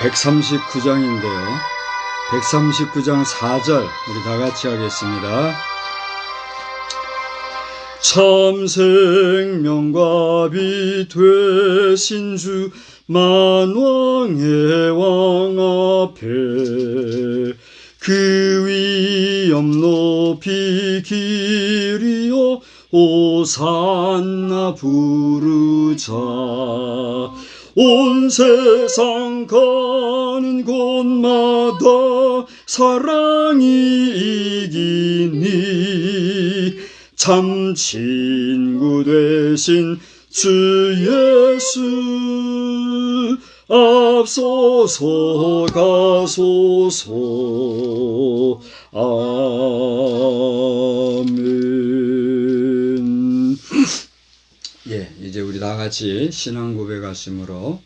139장인데요. 139장 4절 우리 다 같이 하겠습니다. 참 생명과 빛 되신 주 만왕의 왕 앞에 그 위엄 높이 기리어 오산나 부르자. 온 세상 가는 곳마다 사랑이 이기니 참 친구 되신 주 예수 앞서서 가소서. 아멘. 예, 이제 우리 다 같이 신앙 고백하심으로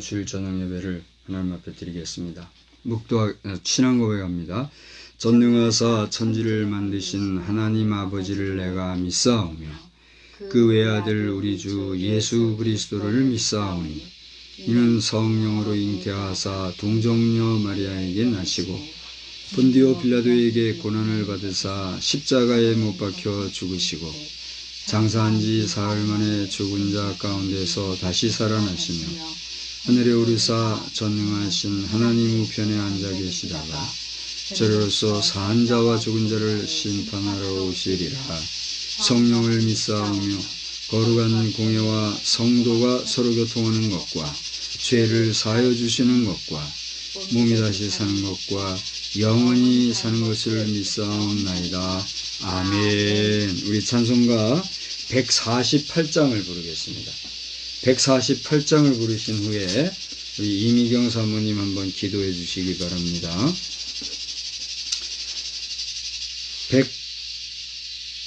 주일 저녁 예배를 하나님 앞에 드리겠습니다. 신앙 고백합니다. 전능하사 천지를 만드신 하나님 아버지를 내가 믿사오며 그 외아들 우리 주 예수 그리스도를 믿사오니 이는 성령으로 잉태하사 동정녀 마리아에게 나시고 본디오 빌라도에게 고난을 받으사 십자가에 못 박혀 죽으시고 장사한 지 사흘 만에 죽은 자 가운데서 다시 살아나시며 하늘에 오르사 전능하신 하나님 우편에 앉아 계시다가 저로서 사한 자와 죽은 자를 심판하러 오시리라. 성령을 믿사오며 거룩한 공예와 성도가 서로 교통하는 것과 죄를 사하여 주시는 것과 몸이 다시 사는 것과 영원히 사는 것을 믿사옵나이다. 아멘. 우리 찬송가 148장을 부르겠습니다. 148장을 부르신 후에 우리 이미경 사모님 한번 기도해 주시기 바랍니다.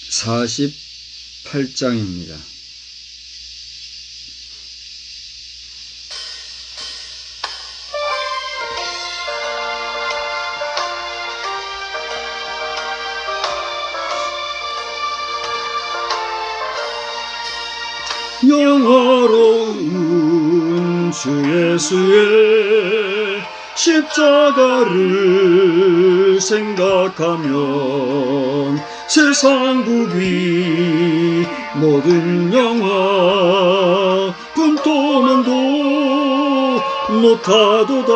148장입니다. 영화로운 주 예수의 십자가를 생각하면 세상 부귀 모든 영화 분토만도 못하도다.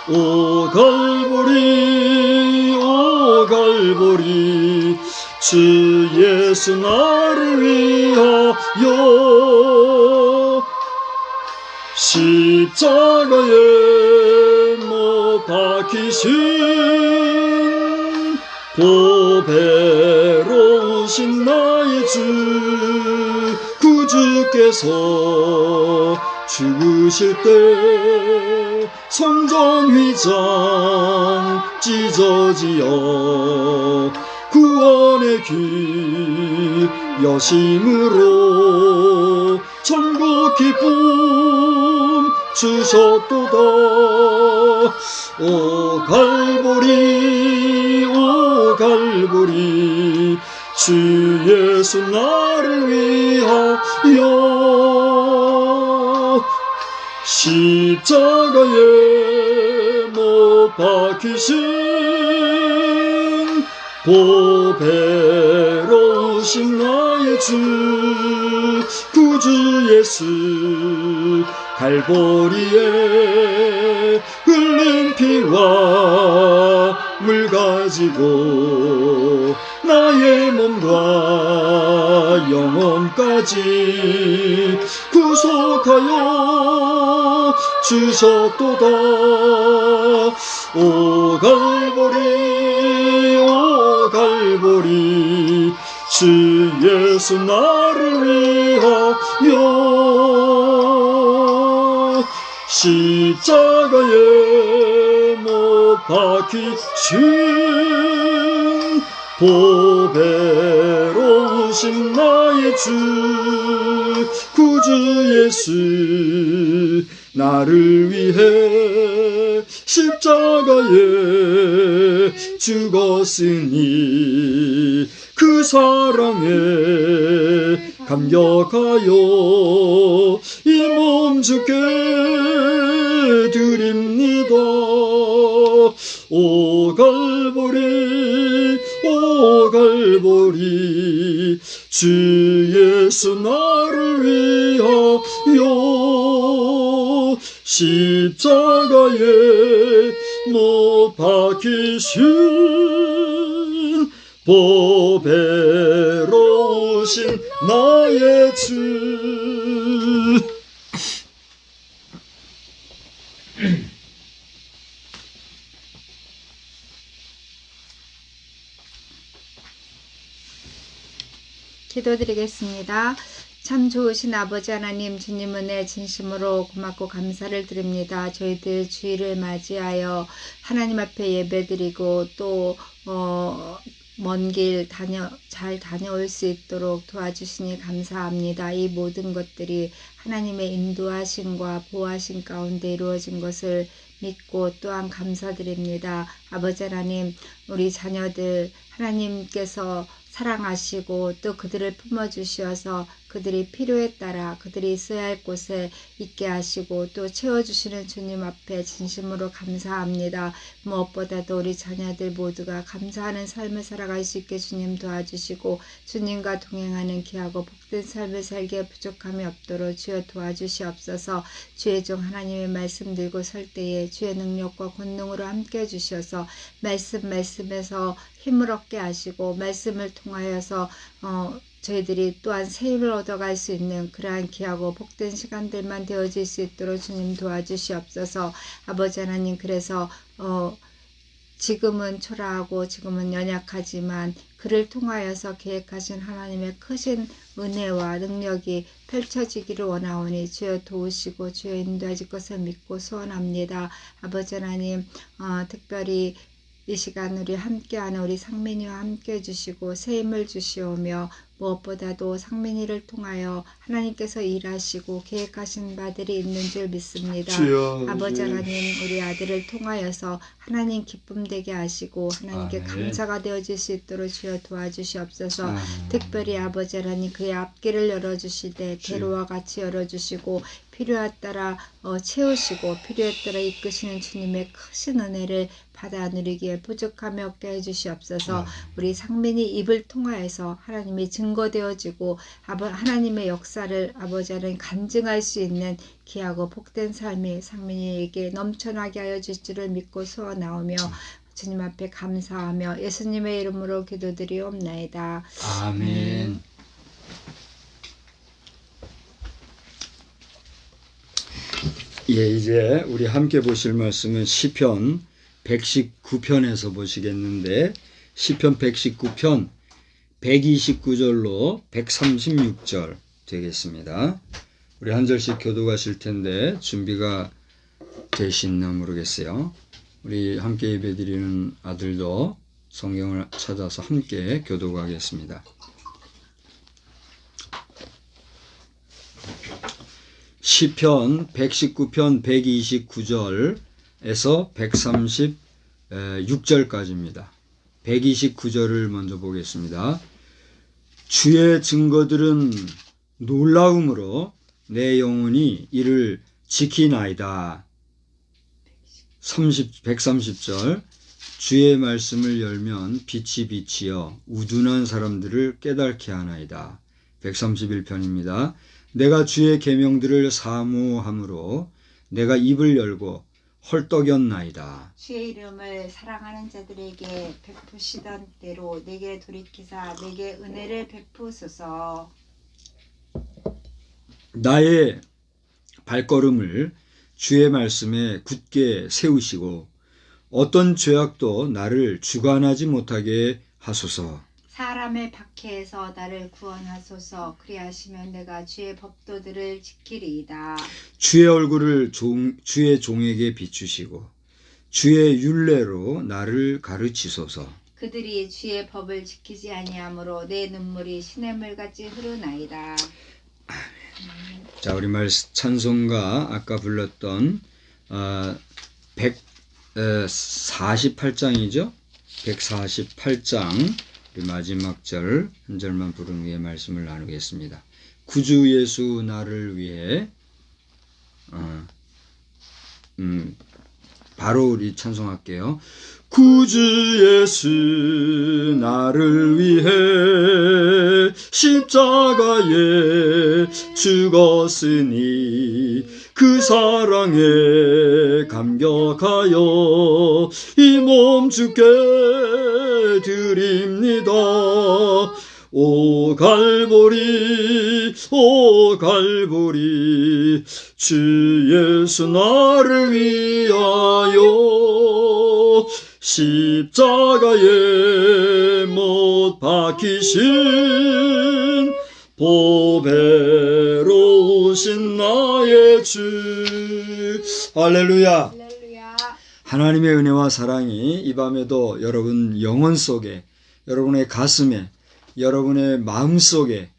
오 갈보리 오 갈보리 주 예수 나를 위하여 십자가에 못 박히신 보배로우신 나의 주 구주께서 죽으실 때 성전휘장 찢어지어 구원의 길 여심으로 천국 기쁨 주셨도다. 오 갈보리 오 갈보리 주 예수 나를 위하여 십자가에 못 박히신 보배로우신 나의 주 구주 예수 갈보리에 흘린 피와 물 가지고 나의 몸과 영혼까지 구속하여 주셨도다. 오 갈보리 오 갈보리 주 예수 나를 위하여 십자가에 못 박히신 보배로우신 나의 주 구주 예수 나를 위해 십자가에 죽었으니 그 사랑에 감격하여 이 몸 주께 드립니다. 오 갈보리 오 갈보리 주 예수 나를 위하여 십자가에 못 박히신 보배로우신 나의 주. 기도드리겠습니다. 참 좋으신 아버지 하나님, 주님 은혜 진심으로 고맙고 감사를 드립니다. 저희들 주일을 맞이하여 하나님 앞에 예배드리고 또 먼 길 잘 다녀올 수 있도록 도와주시니 감사합니다. 이 모든 것들이 하나님의 인도하심과 보호하심 가운데 이루어진 것을 믿고 또한 감사드립니다. 아버지 하나님, 우리 자녀들 하나님께서 사랑하시고 또 그들을 품어주셔서 그들이 필요에 따라 그들이 있어야 할 곳에 있게 하시고 또 채워주시는 주님 앞에 진심으로 감사합니다. 무엇보다도 우리 자녀들 모두가 감사하는 삶을 살아갈 수 있게 주님 도와주시고 주님과 동행하는 귀하고 복된 삶을 살기에 부족함이 없도록 주여 도와주시옵소서. 주의 종 하나님의 말씀 들고 설 때에 주의 능력과 권능으로 함께 해주셔서 말씀에서 힘을 얻게 하시고 말씀을 통하여서 저희들이 또한 새 힘을 얻어갈 수 있는 그러한 귀하고 복된 시간들만 되어질 수 있도록 주님 도와주시옵소서. 아버지 하나님, 그래서 지금은 초라하고 지금은 연약하지만 그를 통하여서 계획하신 하나님의 크신 은혜와 능력이 펼쳐지기를 원하오니 주여 도우시고 주여 인도하실 것을 믿고 소원합니다. 아버지 하나님, 특별히 이 시간 우리 함께하는 우리 상민이와 함께 해주시고 새 힘을 주시오며 무엇보다도 상민이를 통하여 하나님께서 일하시고 계획하신 바들이 있는 줄 믿습니다. 주여, 아버지 하나님, 우리 아들을 통하여서 하나님 기쁨 되게 하시고 하나님께 아멘. 감사가 되어질 수 있도록 주여 도와주시옵소서. 특별히 아버지 하나님, 그의 앞길을 열어주시되 대로와 같이 열어주시고 필요에 따라 채우시고 필요에 따라 이끄시는 주님의 크신 은혜를 받아 누리기에 부족함이 없게 해주시옵소서. 우리 상민이 입을 통하여서 하나님이 증거되어지고 하나님의 역사를 아버지 하나님 간증할 수 있는 귀하고 복된 삶이 상민이에게 넘쳐나게 하여 주실 줄을 믿고 소원하오며 주님 앞에 감사하며 예수님의 이름으로 기도드리옵나이다. 아멘. 예, 이제 우리 함께 보실 말씀은 시편 119편에서 보시겠는데, 시편 119편 129절로 136절 되겠습니다. 우리 한 절씩 교독하실 텐데 준비가 되시나 모르겠어요. 우리 함께 예배드리는 아들도 성경을 찾아서 함께 교독하겠습니다. 시편 119편 129절에서 136절까지입니다. 129절을 먼저 보겠습니다. 주의 증거들은 놀라움으로 내 영혼이 이를 지키나이다. 130절 주의 말씀을 열면 빛이 비치어 우둔한 사람들을 깨닫게 하나이다. 131편입니다. 내가 주의 계명들을 사모함으로 내가 입을 열고 헐떡였나이다. 주의 이름을 사랑하는 자들에게 베푸시던 대로 내게 돌이키사 내게 은혜를 베푸소서. 나의 발걸음을 주의 말씀에 굳게 세우시고 어떤 죄악도 나를 주관하지 못하게 하소서. 사람의 박해에서 나를 구원하소서. 그리하시면 내가 주의 법도들을 지키리이다. 주의 얼굴을 주의 종에게 비추시고 주의 율례로 나를 가르치소서. 그들이 주의 법을 지키지 아니하므로 내 눈물이 시냇물같이 흐르나이다. 자, 우리 찬송가 아까 불렀던 148장이죠. 148장 우리 마지막 절 한 절만 부른 후에 말씀을 나누겠습니다. 구주 예수 나를 위해 바로 우리 찬송할게요. 구주 예수 나를 위해 십자가에 죽었으니 그 사랑에 감격하여 이 몸 주께 드립니다. 오 갈보리 오 갈보리 주 예수 나를 위하여 십자가에 못 박히신 보배로우신 나의 주. 할렐루야. 할렐루야. 하나님의 은혜와 사랑이 이 밤에도 여러분 영혼 속에, 여러분의 가슴에, 여러분의 마음 속에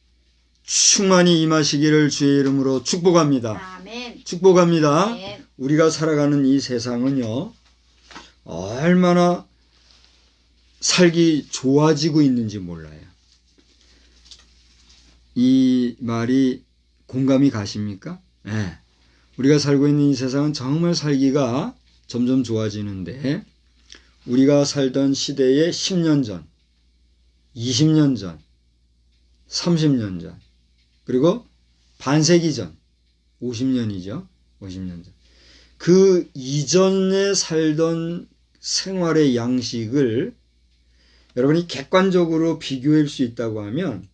충만히 임하시기를 주의 이름으로 축복합니다. 아멘. 축복합니다. 아멘. 우리가 살아가는 이 세상은요, 얼마나 살기 좋아지고 있는지 몰라요. 이 말이 공감이 가십니까? 네. 우리가 살고 있는 이 세상은 정말 살기가 점점 좋아지는데, 우리가 살던 시대의 10년 전, 20년 전, 30년 전, 그리고 반세기 전, 50년이죠. 50년 전. 그 이전에 살던 생활의 양식을 여러분이 객관적으로 비교할 수 있다고 하면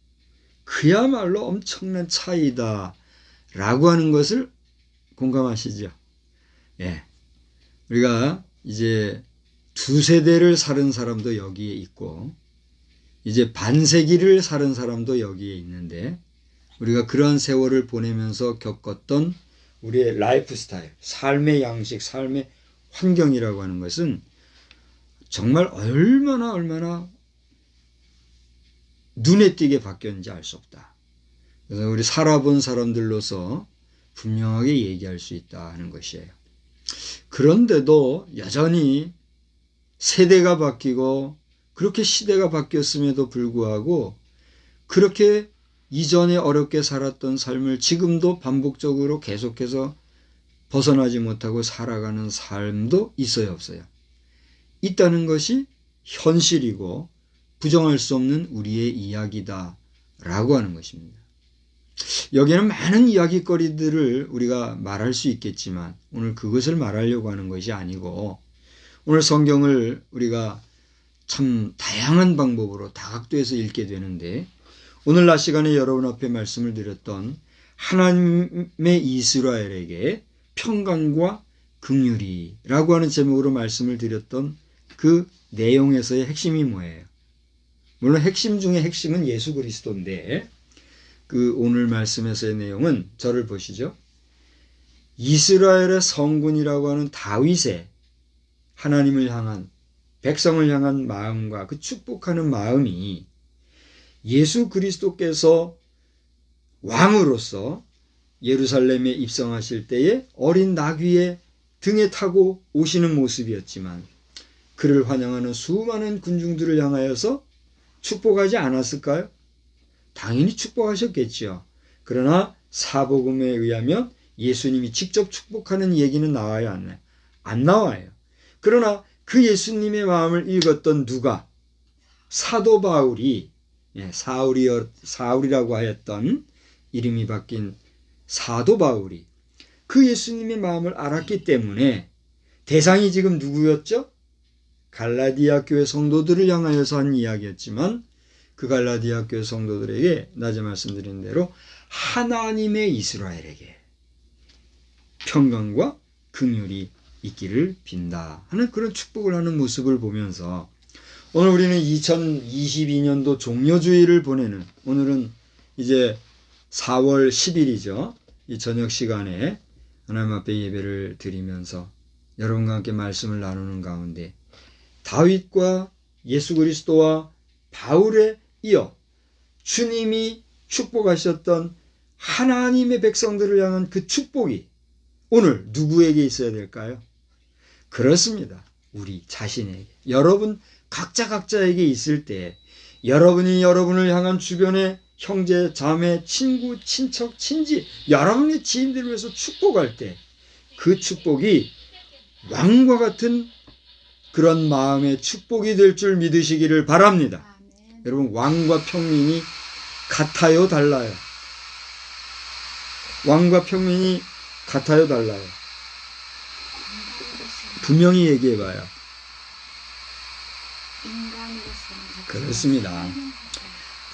그야말로 엄청난 차이다 라고 하는 것을 공감하시죠? 예. 우리가 이제 두세대를 살은 사람도 여기에 있고 이제 반세기를 살은 사람도 여기에 있는데, 우리가 그러한 세월을 보내면서 겪었던 우리의 라이프 스타일, 삶의 양식, 삶의 환경이라고 하는 것은 정말 얼마나 눈에 띄게 바뀌었는지 알 수 없다. 그래서 우리 살아본 사람들로서 분명하게 얘기할 수 있다 하는 것이에요. 그런데도 여전히 세대가 바뀌고 그렇게 시대가 바뀌었음에도 불구하고 그렇게 이전에 어렵게 살았던 삶을 지금도 반복적으로 계속해서 벗어나지 못하고 살아가는 삶도 있어요, 없어요? 있다는 것이 현실이고 부정할 수 없는 우리의 이야기다 라고 하는 것입니다. 여기에는 많은 이야기거리들을 우리가 말할 수 있겠지만 오늘 그것을 말하려고 하는 것이 아니고, 오늘 성경을 우리가 참 다양한 방법으로 다각도에서 읽게 되는데, 오늘 낮 시간에 여러분 앞에 말씀을 드렸던 하나님의 이스라엘에게 평강과 긍휼이라고 하는 제목으로 말씀을 드렸던 그 내용에서의 핵심이 뭐예요? 물론 핵심 중에 핵심은 예수 그리스도인데 그 오늘 말씀에서의 내용은 저를 보시죠. 이스라엘의 성군이라고 하는 다윗의 하나님을 향한 백성을 향한 마음과 그 축복하는 마음이 예수 그리스도께서 왕으로서 예루살렘에 입성하실 때에 어린 나귀의 등에 타고 오시는 모습이었지만 그를 환영하는 수많은 군중들을 향하여서 축복하지 않았을까요? 당연히 축복하셨겠지요. 그러나 사복음에 의하면 예수님이 직접 축복하는 얘기는 나와요, 안 나와요? 안 나와요. 그러나 그 예수님의 마음을 읽었던 누가? 사도 바울이, 사울이라고 하였던 이름이 바뀐 사도 바울이 그 예수님의 마음을 알았기 때문에 대상이 지금 누구였죠? 갈라디아 교회 성도들을 향하여서 한 이야기였지만 그 갈라디아 교회 성도들에게 낮에 말씀드린 대로 하나님의 이스라엘에게 평강과 긍휼이 있기를 빈다 하는 그런 축복을 하는 모습을 보면서 오늘 우리는 2022년도 종료주일을 보내는 오늘은 이제 4월 10일이죠. 이 저녁 시간에 하나님 앞에 예배를 드리면서 여러분과 함께 말씀을 나누는 가운데 다윗과 예수 그리스도와 바울에 이어 주님이 축복하셨던 하나님의 백성들을 향한 그 축복이 오늘 누구에게 있어야 될까요? 그렇습니다. 우리 자신에게. 여러분 각자에게 있을 때 여러분이 여러분을 향한 주변의 형제, 자매, 친구, 친척, 친지 여러분의 지인들을 위해서 축복할 때 그 축복이 왕과 같은 그런 마음의 축복이 될 줄 믿으시기를 바랍니다. 아멘. 여러분 왕과 평민이 같아요, 달라요? 왕과 평민이 같아요, 달라요? 분명히 얘기해봐요. 그렇습니다.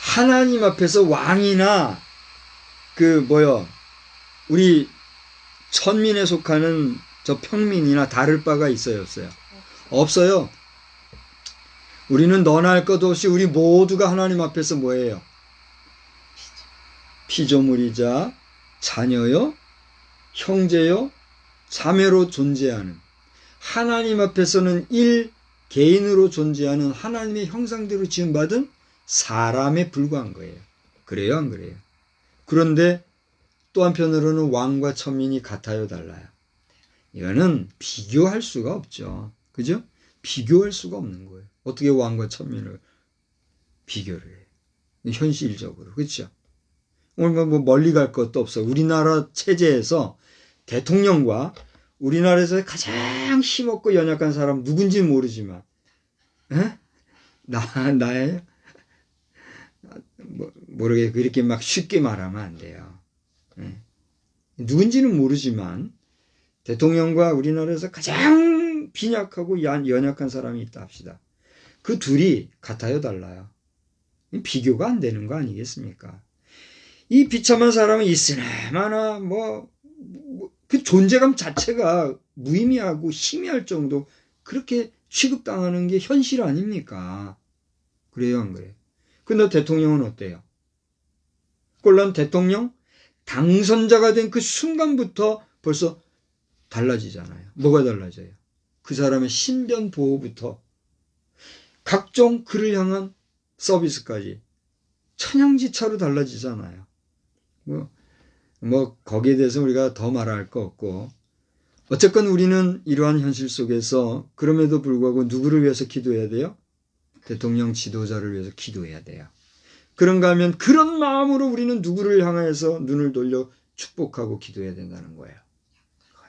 하나님 앞에서 왕이나 우리 천민에 속하는 저 평민이나 다를 바가 있어요, 없어요? 없어요. 우리는 너나 할 것 없이 우리 모두가 하나님 앞에서 뭐예요? 피조물이자 자녀요, 형제요, 자매로 존재하는 하나님 앞에서는 개인으로 존재하는 하나님의 형상대로 지음받은 사람에 불과한 거예요. 그래요, 안 그래요? 그런데 또 한편으로는 왕과 천민이 같아요, 달라요? 이거는 비교할 수가 없죠. 그죠? 비교할 수가 없는 거예요. 어떻게 왕과 천민을 비교를 해요? 현실적으로. 그렇죠? 오늘 뭐 멀리 갈 것도 없어. 우리나라 체제에서 대통령과 우리나라에서 가장 힘없고 연약한 사람 누군지는 모르지만 나예요? 모르게 그렇게 막 쉽게 말하면 안 돼요. 누군지는 모르지만 대통령과 우리나라에서 가장 빈약하고 연약한 사람이 있다 합시다. 그 둘이 같아요, 달라요? 비교가 안 되는 거 아니겠습니까? 이 비참한 사람은 있으나 그 존재감 자체가 무의미하고 희미할 정도 그렇게 취급당하는 게 현실 아닙니까? 그래요, 안 그래요? 근데 대통령은 어때요? 꼴란 대통령 당선자가 된 그 순간부터 벌써 달라지잖아요. 뭐가 달라져요? 그 사람의 신변 보호부터 각종 그를 향한 서비스까지 천양지차로 달라지잖아요. 거기에 대해서 우리가 더 말할 거 없고 어쨌건 우리는 이러한 현실 속에서 그럼에도 불구하고 누구를 위해서 기도해야 돼요? 대통령 지도자를 위해서 기도해야 돼요. 그런가 하면 그런 마음으로 우리는 누구를 향해서 눈을 돌려 축복하고 기도해야 된다는 거예요.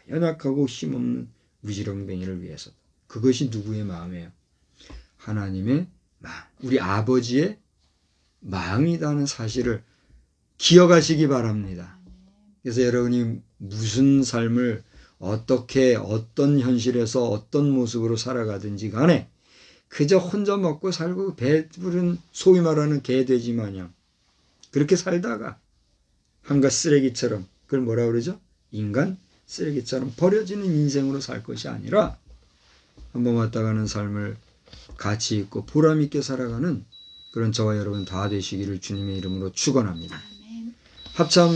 연약하고 힘없는 무지렁뱅이를 위해서. 그것이 누구의 마음이에요? 하나님의 마음. 우리 아버지의 마음이라는 사실을 기억하시기 바랍니다. 그래서 여러분이 무슨 삶을 어떻게 어떤 현실에서 어떤 모습으로 살아가든지 간에 그저 혼자 먹고 살고 배부른 소위 말하는 개돼지 마냥 그렇게 살다가 한갓 쓰레기처럼 그걸 뭐라 그러죠? 인간 쓰레기처럼 버려지는 인생으로 살 것이 아니라 한번 왔다 가는 삶을 가치 있고 보람 있게 살아가는 그런 저와 여러분 다 되시기를 주님의 이름으로 축원합니다. 아멘. 합참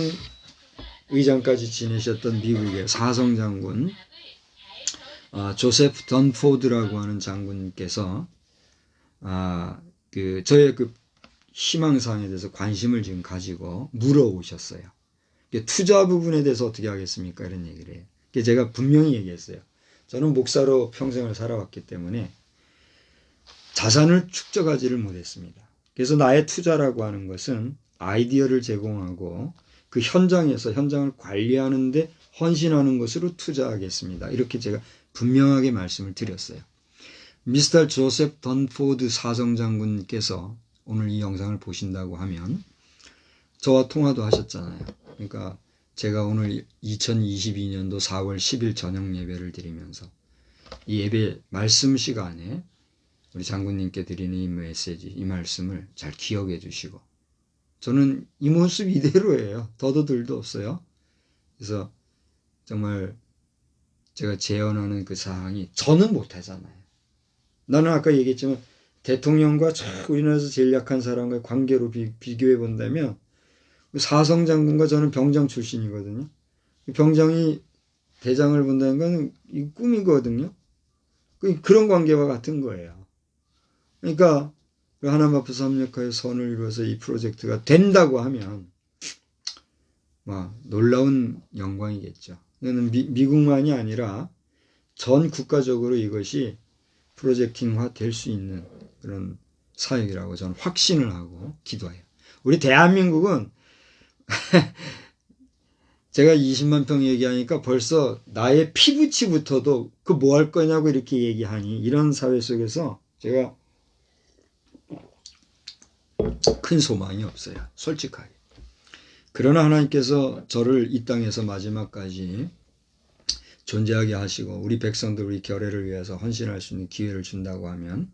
의장까지 지내셨던 미국의 사성장군 조세프 던포드라고 하는 장군께서 저의 그 희망사항에 대해서 관심을 지금 가지고 물어오셨어요. 투자 부분에 대해서 어떻게 하겠습니까? 이런 얘기를 해요. 제가 분명히 얘기했어요. 저는 목사로 평생을 살아왔기 때문에 자산을 축적하지를 못했습니다. 그래서 나의 투자라고 하는 것은 아이디어를 제공하고 그 현장에서 현장을 관리하는데 헌신하는 것으로 투자하겠습니다. 이렇게 제가 분명하게 말씀을 드렸어요. 미스터 조셉 던포드 사성장군께서 오늘 이 영상을 보신다고 하면 저와 통화도 하셨잖아요. 그러니까 제가 오늘 2022년도 4월 10일 저녁 예배를 드리면서 이 예배 말씀 시간에 우리 장군님께 드리는 이 메시지, 이 말씀을 잘 기억해 주시고 저는 이 모습 이대로예요. 더도 덜도 없어요. 그래서 정말 제가 재현하는 그 사항이 저는 못하잖아요. 나는 아까 얘기했지만 대통령과 우리나라에서 제일 약한 사람과의 관계로 비교해 본다면 사성장군과 저는 병장 출신이거든요. 병장이 대장을 본다는 건 꿈이거든요. 그런 관계와 같은 거예요. 그러니까 하나님 앞에서 합력하여 선을 이루어서 이 프로젝트가 된다고 하면 놀라운 영광이겠죠. 이거는 미국만이 아니라 전 국가적으로 이것이 프로젝팅화 될 수 있는 그런 사역이라고 저는 확신을 하고 기도해요. 우리 대한민국은 제가 20만 평 얘기하니까 벌써 나의 피부치부터도 그 뭐 할 거냐고 이렇게 얘기하니 이런 사회 속에서 제가 큰 소망이 없어요. 솔직하게. 그러나 하나님께서 저를 이 땅에서 마지막까지 존재하게 하시고 우리 백성들 우리 결례를 위해서 헌신할 수 있는 기회를 준다고 하면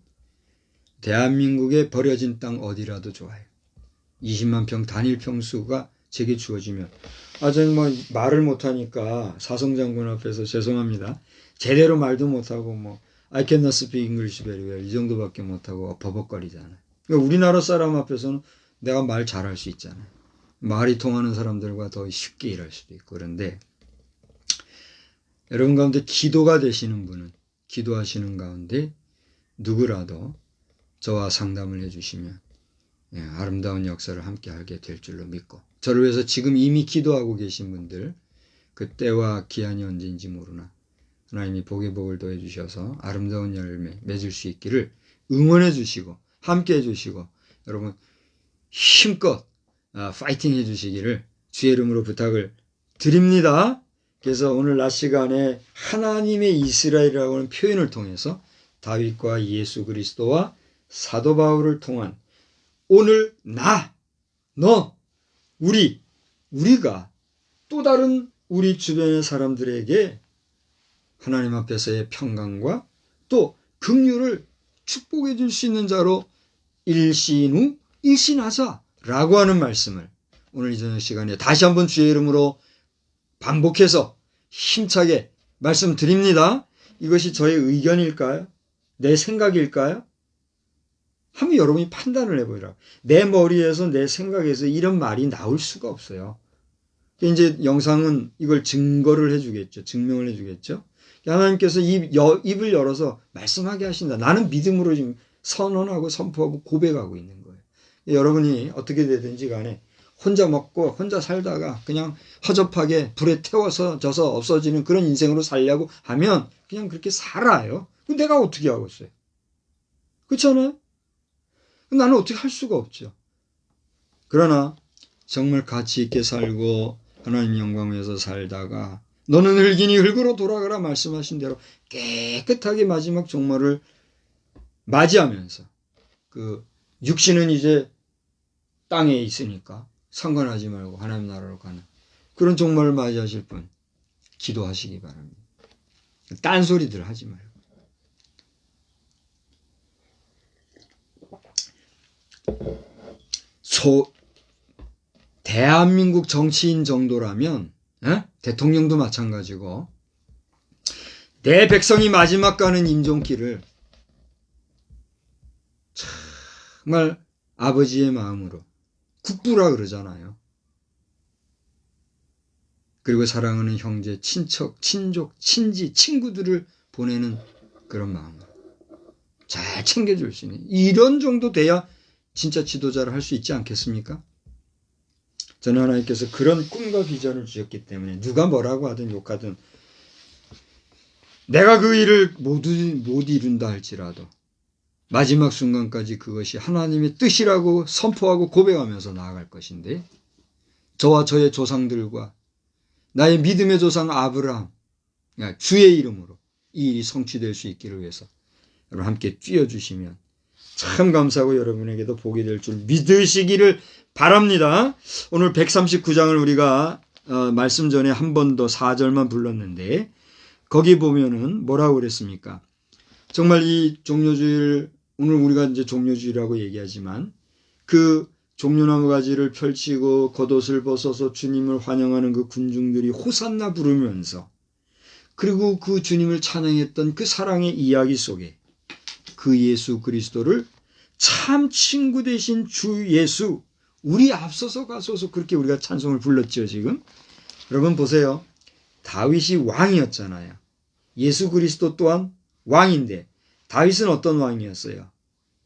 대한민국의 버려진 땅 어디라도 좋아요. 20만 평 단일 평수가 제게 주어지면 저는 말을 못하니까 사성장군 앞에서 죄송합니다. 제대로 말도 못하고 I cannot speak English very well 이 정도밖에 못하고 버벅거리잖아요. 그러니까 우리나라 사람 앞에서는 내가 말 잘할 수 있잖아요. 말이 통하는 사람들과 더 쉽게 일할 수도 있고 그런데 여러분 가운데 기도가 되시는 분은 기도하시는 가운데 누구라도 저와 상담을 해주시면 아름다운 역사를 함께 하게 될 줄로 믿고 저를 위해서 지금 이미 기도하고 계신 분들 그 때와 기한이 언제인지 모르나 하나님이 복의 복을 더해 주셔서 아름다운 열매 맺을 수 있기를 응원해 주시고 함께 해 주시고 여러분 힘껏 파이팅 해 주시기를 주의 이름으로 부탁을 드립니다. 그래서 오늘 낮 시간에 하나님의 이스라엘이라고 하는 표현을 통해서 다윗과 예수 그리스도와 사도 바울을 통한 오늘 너, 우리가 또 다른 우리 주변의 사람들에게 하나님 앞에서의 평강과 또 긍휼을 축복해 줄 수 있는 자로 일신하자라고 하는 말씀을 오늘 이 저녁 시간에 다시 한번 주의 이름으로 반복해서 힘차게 말씀드립니다. 이것이 저의 의견일까요? 내 생각일까요? 한번 여러분이 판단을 해보리라. 내 머리에서 내 생각에서 이런 말이 나올 수가 없어요. 이제 영상은 이걸 증거를 해주겠죠. 증명을 해주겠죠. 하나님께서 입을 열어서 말씀하게 하신다. 나는 믿음으로 지금 선언하고 선포하고 고백하고 있는 거예요. 여러분이 어떻게 되든지 간에 혼자 먹고 혼자 살다가 그냥 허접하게 불에 태워서 져서 없어지는 그런 인생으로 살려고 하면 그냥 그렇게 살아요. 내가 어떻게 하고 있어요? 그렇잖아요? 나는 어떻게 할 수가 없죠. 그러나 정말 가치 있게 살고 하나님 영광 위해서 살다가 너는 흙이니 흙으로 돌아가라 말씀하신 대로 깨끗하게 마지막 종말을 맞이하면서 그 육신은 이제 땅에 있으니까 상관하지 말고 하나님 나라로 가는 그런 종말을 맞이하실 분 기도하시기 바랍니다. 딴소리들 하지 말고. 대한민국 정치인 정도라면 대통령도 마찬가지고 내 백성이 마지막 가는 임종길을 정말 아버지의 마음으로 국부라 그러잖아요. 그리고 사랑하는 형제, 친척, 친족, 친지, 친구들을 보내는 그런 마음으로 잘 챙겨줄 수 있는 이런 정도 돼야 진짜 지도자를 할 수 있지 않겠습니까? 저는 하나님께서 그런 꿈과 비전을 주셨기 때문에 누가 뭐라고 하든 욕하든 내가 그 일을 못 이룬다 할지라도 마지막 순간까지 그것이 하나님의 뜻이라고 선포하고 고백하면서 나아갈 것인데 저와 저의 조상들과 나의 믿음의 조상 아브라함 주의 이름으로 이 일이 성취될 수 있기를 위해서 여러분 함께 뛰어주시면 참 감사하고 여러분에게도 복이 될 줄 믿으시기를 바랍니다. 오늘 139장을 우리가 말씀 전에 한 번 더 4절만 불렀는데 거기 보면은 뭐라고 그랬습니까? 정말 이 종려주의를 오늘 우리가 이제 종려주의라고 얘기하지만 그 종려나무 가지를 펼치고 겉옷을 벗어서 주님을 환영하는 그 군중들이 호산나 부르면서 그리고 그 주님을 찬양했던 그 사랑의 이야기 속에 그 예수 그리스도를 참 친구 되신 주 예수 우리 앞서서 가소서 그렇게 우리가 찬송을 불렀죠. 지금 여러분 보세요. 다윗이 왕이었잖아요. 예수 그리스도 또한 왕인데 다윗은 어떤 왕이었어요?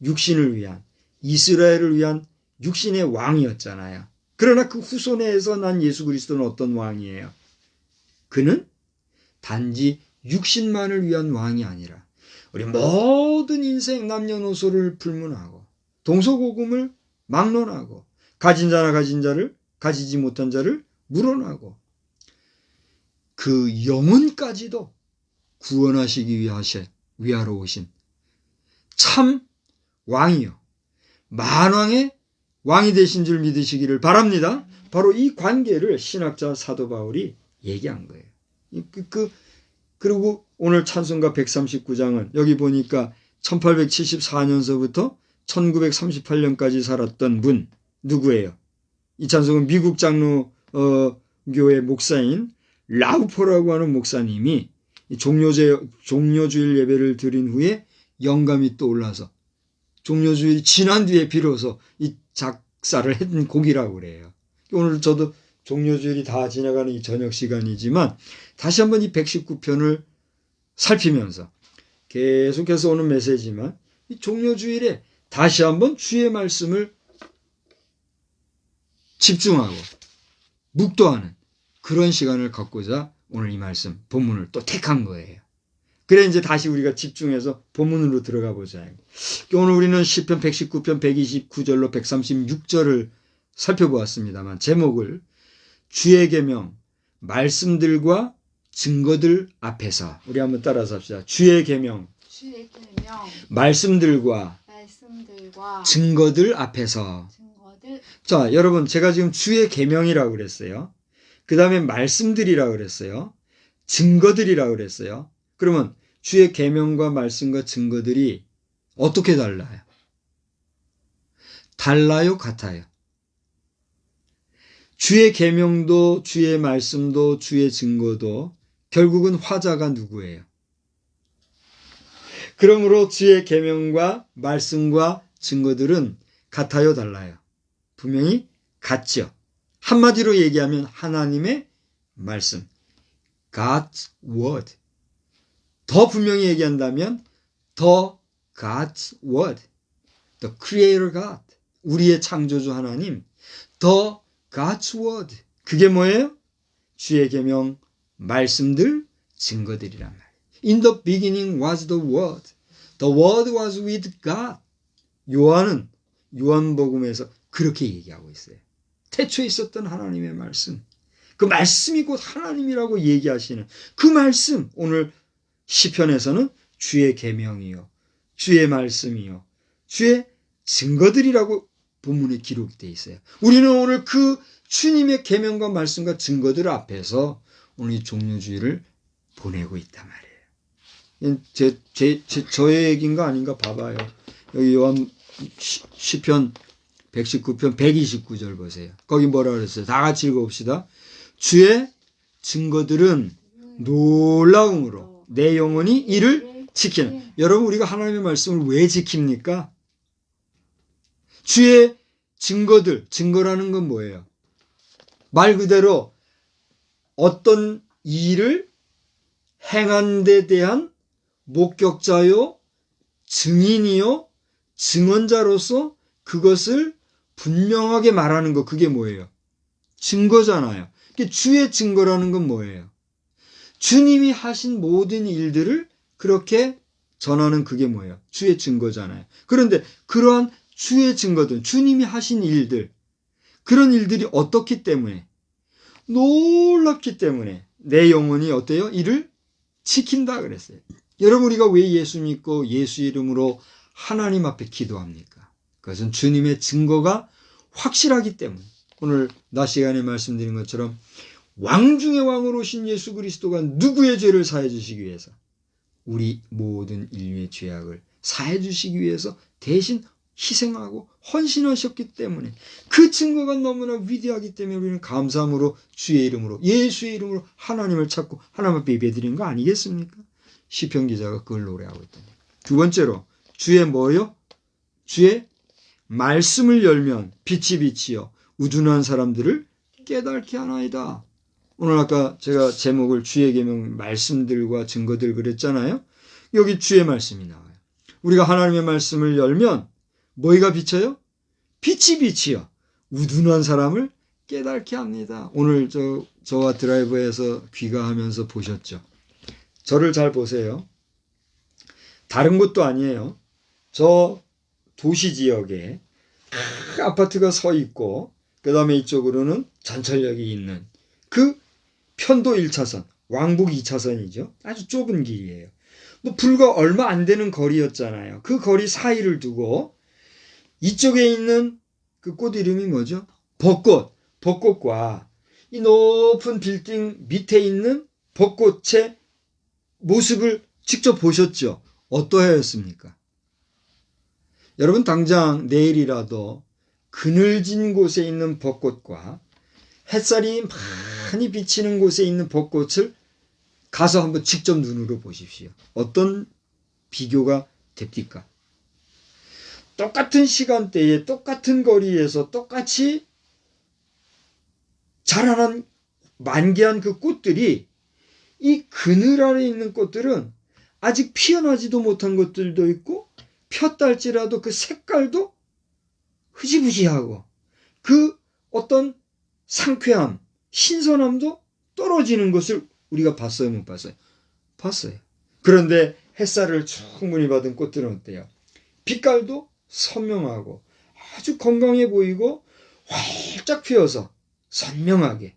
육신을 위한 이스라엘을 위한 육신의 왕이었잖아요. 그러나 그 후손에서 난 예수 그리스도는 어떤 왕이에요? 그는 단지 육신만을 위한 왕이 아니라 우리 모든 인생 남녀노소를 불문하고 동서고금을 막론하고 가진 자나 가진 자를 가지지 못한 자를 물어나고 그 영혼까지도 구원하시기 위하러 오신 참 왕이요 만왕의 왕이 되신 줄 믿으시기를 바랍니다. 바로 이 관계를 신학자 사도 바울이 얘기한 거예요. 그리고 오늘 찬송가 139장은 여기 보니까 1874년서부터 1938년까지 살았던 분 누구예요? 이 찬송은 미국 장로교회 목사인 라우퍼라고 하는 목사님이 종려주일 예배를 드린 후에 영감이 떠올라서 종려주일이 지난 뒤에 비로소 이 작사를 했던 곡이라고 그래요. 오늘 저도 종려주일이 다 지나가는 이 저녁 시간이지만 다시 한번 이 119편을 살피면서 계속해서 오는 메시지만 이 종려주일에 다시 한번 주의 말씀을 집중하고 묵도하는 그런 시간을 갖고자 오늘 이 말씀 본문을 또 택한 거예요. 그래 이제 다시 우리가 집중해서 본문으로 들어가 보자. 오늘 우리는 시편 119편 129절로 136절을 살펴보았습니다만 제목을 주의 계명 말씀들과 증거들 앞에서 우리 한번 따라서 합시다. 주의 계명 말씀들과 증거들 앞에서. 자, 여러분 제가 지금 주의 계명이라고 그랬어요. 그 다음에 말씀들이라고 그랬어요. 증거들이라고 그랬어요. 그러면 주의 계명과 말씀과 증거들이 어떻게 달라요? 달라요? 같아요? 주의 계명도 주의 말씀도 주의 증거도 결국은 화자가 누구예요? 그러므로 주의 계명과 말씀과 증거들은 같아요? 달라요? 분명히 같죠. 한마디로 얘기하면 하나님의 말씀, God's word. 더 분명히 얘기한다면 The God's word, The Creator God, 우리의 창조주 하나님, The God's word. 그게 뭐예요? 주의 계명, 말씀들, 증거들이란 말이에요. In the beginning was the word. The word was with God. 요한은 요한복음에서 그렇게 얘기하고 있어요. 태초에 있었던 하나님의 말씀. 그 말씀이 곧 하나님이라고 얘기하시는 그 말씀. 오늘 시편에서는 주의 계명이요, 주의 말씀이요, 주의 증거들이라고 본문에 기록되어 있어요. 우리는 오늘 그 주님의 계명과 말씀과 증거들 앞에서 오늘 이 종려주의를 보내고 있단 말이에요. 저의 얘기인가 아닌가 봐봐요. 여기 요한 시편 119편 129절 보세요. 거기 뭐라 그랬어요? 다 같이 읽어봅시다. 주의 증거들은 놀라움으로 내 영혼이 이를 지키는. 여러분, 우리가 하나님의 말씀을 왜 지킵니까? 주의 증거들, 증거라는 건 뭐예요? 말 그대로 어떤 일을 행한 데 대한 목격자요, 증인이요, 증언자로서 그것을 분명하게 말하는 거, 그게 뭐예요? 증거잖아요. 주의 증거라는 건 뭐예요? 주님이 하신 모든 일들을 그렇게 전하는, 그게 뭐예요? 주의 증거잖아요. 그런데 그러한 주의 증거들, 주님이 하신 일들, 그런 일들이 어떻기 때문에, 놀랍기 때문에 내 영혼이 어때요? 이를 지킨다 그랬어요. 여러분, 우리가 왜 예수 믿고 예수 이름으로 하나님 앞에 기도합니까? 그것은 주님의 증거가 확실하기 때문에. 오늘 낮 시간에 말씀드린 것처럼 왕 중의 왕으로 오신 예수 그리스도가 누구의 죄를 사해 주시기 위해서? 우리 모든 인류의 죄악을 사해 주시기 위해서 대신 희생하고 헌신하셨기 때문에, 그 증거가 너무나 위대하기 때문에 우리는 감사함으로 주의 이름으로, 예수의 이름으로 하나님을 찾고 하나님 앞에 예배드리는 거 아니겠습니까? 시편 기자가 그걸 노래하고 있다니. 두 번째로, 주의 뭐요? 주의 말씀을 열면 빛이 비치어 우둔한 사람들을 깨닫게 하나이다. 오늘 아까 제가 제목을 주의 계명 말씀들과 증거들 그랬잖아요. 여기 주의 말씀이 나와요. 우리가 하나님의 말씀을 열면 뭐가 비쳐요? 빛이 비치어 우둔한 사람을 깨닫게 합니다. 오늘 저와 드라이브에서 귀가하면서 보셨죠? 저를 잘 보세요. 다른 곳도 아니에요. 저 도시 지역에 아파트가 서 있고, 그 다음에 이쪽으로는 전철역이 있는 그 편도 1차선, 왕복 2차선이죠. 아주 좁은 길이에요. 뭐 불과 얼마 안 되는 거리였잖아요. 그 거리 사이를 두고 이쪽에 있는 그 꽃 이름이 뭐죠? 벚꽃. 벚꽃과 이 높은 빌딩 밑에 있는 벚꽃의 모습을 직접 보셨죠? 어떠하였습니까? 여러분, 당장 내일이라도 그늘진 곳에 있는 벚꽃과 햇살이 많이 비치는 곳에 있는 벚꽃을 가서 한번 직접 눈으로 보십시오. 어떤 비교가 됩니까? 똑같은 시간대에 똑같은 거리에서 똑같이 자라난 만개한 그 꽃들이, 이 그늘 아래 있는 꽃들은 아직 피어나지도 못한 것들도 있고, 폈달지라도 그 색깔도 흐지부지하고 그 어떤 상쾌함, 신선함도 떨어지는 것을 우리가 봤어요, 못 봤어요? 봤어요. 그런데 햇살을 충분히 받은 꽃들은 어때요? 빛깔도 선명하고 아주 건강해 보이고 활짝 피어서 선명하게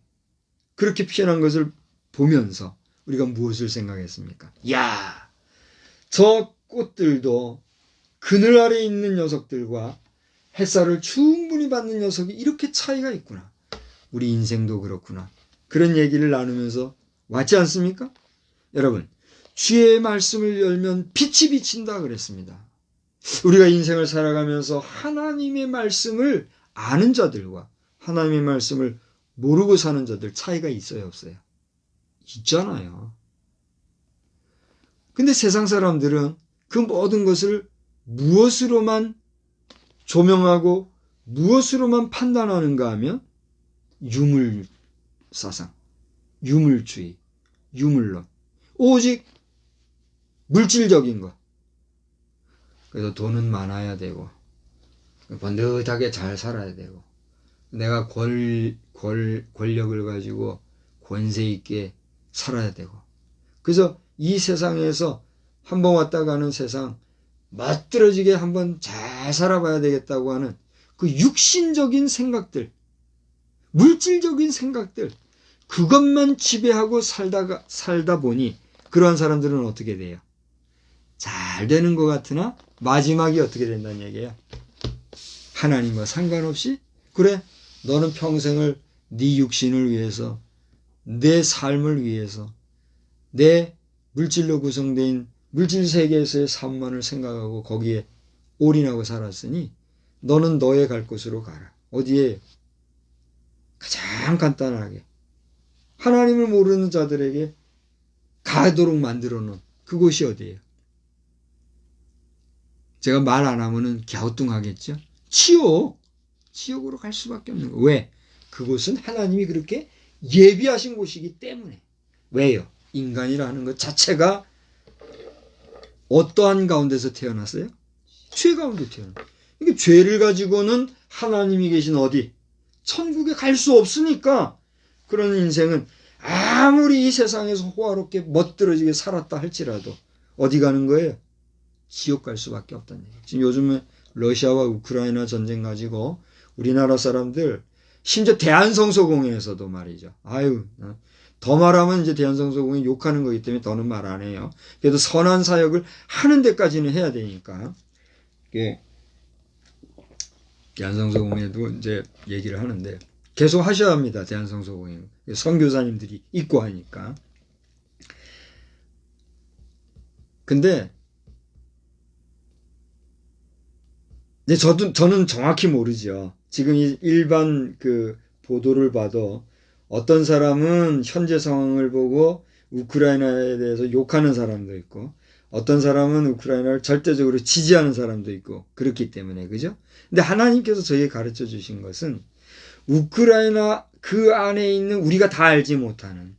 그렇게 피어난 것을 보면서 우리가 무엇을 생각했습니까? 야, 저 꽃들도 그늘 아래 있는 녀석들과 햇살을 충분히 받는 녀석이 이렇게 차이가 있구나. 우리 인생도 그렇구나. 그런 얘기를 나누면서 왔지 않습니까? 여러분, 주의 말씀을 열면 빛이 비친다 그랬습니다. 우리가 인생을 살아가면서 하나님의 말씀을 아는 자들과 하나님의 말씀을 모르고 사는 자들 차이가 있어요, 없어요? 있잖아요. 근데 세상 사람들은 그 모든 것을 무엇으로만 조명하고 무엇으로만 판단하는가 하면 유물사상, 유물주의, 유물론, 오직 물질적인 것. 그래서 돈은 많아야 되고 번듯하게 잘 살아야 되고, 내가 권력을 가지고 권세 있게 살아야 되고, 그래서 이 세상에서 한번 왔다 가는 세상 멋들어지게 한번 잘 살아봐야 되겠다고 하는 그 육신적인 생각들, 물질적인 생각들, 그것만 지배하고 살다 보니 그러한 사람들은 어떻게 돼요? 잘 되는 것 같으나 마지막이 어떻게 된다는 얘기예요? 하나님과 상관없이, 그래, 너는 평생을 네 육신을 위해서, 내 삶을 위해서, 내 물질로 구성된 물질 세계에서의 삶만을 생각하고 거기에 올인하고 살았으니 너는 너의 갈 곳으로 가라. 어디에? 가장 간단하게 하나님을 모르는 자들에게 가도록 만들어 놓은 그곳이 어디예요? 제가 말 안 하면은 갸우뚱하겠죠? 지옥으로 갈 수밖에 없는 거예요. 왜? 그곳은 하나님이 그렇게 예비하신 곳이기 때문에. 왜요? 인간이라는 것 자체가 어떠한 가운데서 태어났어요? 죄 가운데 태어났어요. 그러니까 죄를 가지고는 하나님이 계신 어디? 천국에 갈 수 없으니까 그런 인생은 아무리 이 세상에서 호화롭게 멋들어지게 살았다 할지라도 어디 가는 거예요? 지옥 갈 수밖에 없다는 얘기예요. 지금 요즘에 러시아와 우크라이나 전쟁 가지고 우리나라 사람들 심지어 대한성서공회에서도 말이죠. 더 말하면 이제 대한성서공회 욕하는 거기 때문에 더는 말 안 해요. 그래도 선한 사역을 하는 데까지는 해야 되니까. 대한성서공회도 이제 얘기를 하는데 계속 하셔야 합니다. 대한성서공회. 선교사님들이 있고 하니까. 근데 저는 정확히 모르죠. 지금 일반 그 보도를 봐도 어떤 사람은 현재 상황을 보고 우크라이나에 대해서 욕하는 사람도 있고 어떤 사람은 우크라이나를 절대적으로 지지하는 사람도 있고 그렇기 때문에 그죠? 근데 하나님께서 저에게 가르쳐 주신 것은 우크라이나 그 안에 있는 우리가 다 알지 못하는